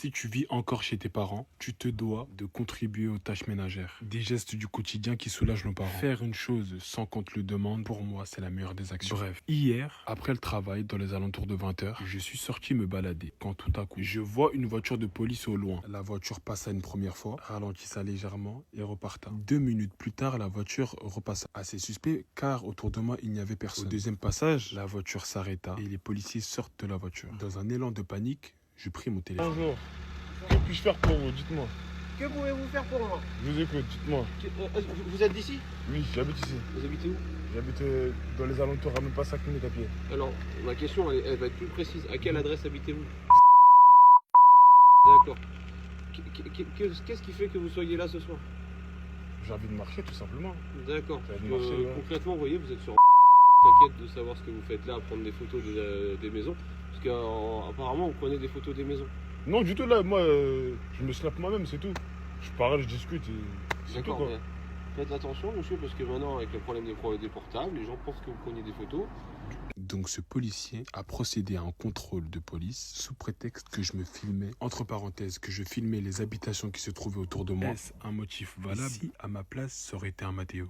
Si tu vis encore chez tes parents, tu te dois de contribuer aux tâches ménagères. Des gestes du quotidien qui soulagent nos parents. Faire une chose sans qu'on te le demande, pour moi, c'est la meilleure des actions. Bref, hier, après le travail, dans les alentours de 20h, je suis sorti me balader. Quand tout à coup, je vois une voiture de police au loin. La voiture passa une première fois, ralentissa légèrement et reparta. 2 minutes plus tard, la voiture repassa. Assez suspect, car autour de moi, il n'y avait personne. Au deuxième passage, la voiture s'arrêta et les policiers sortent de la voiture. Dans un élan de panique, je pris mon téléphone. Bonjour. Que puis-je faire pour vous? Dites-moi. Que pouvez-vous faire pour moi? Je vous écoute, dites-moi. Vous êtes d'ici? Oui, j'habite ici. Vous habitez où? J'habite dans les alentours, à même pas 5 minutes à pied. Alors, ma question, elle va être plus précise. À quelle adresse habitez-vous? D'accord. Qu'est-ce qui fait que vous soyez là ce soir? J'ai envie de marcher, tout simplement. D'accord. Ça va de marcher, ouais. Concrètement, vous voyez, vous êtes sur inquiète de savoir ce que vous faites là, prendre des photos des maisons. Parce qu'apparemment, vous prenez des photos des maisons. Non, du tout, là, moi, je me snappe moi-même, c'est tout. Je parle, je discute, et c'est tout, D'accord, quoi. mais faites attention, monsieur, parce que maintenant, avec le problème des portables, les gens pensent que vous preniez des photos. Donc ce policier a procédé à un contrôle de police sous prétexte que je me filmais, entre parenthèses, que je filmais les habitations qui se trouvaient autour de moi. Est-ce un motif valable? Si à ma place, ça aurait été un Mathéo.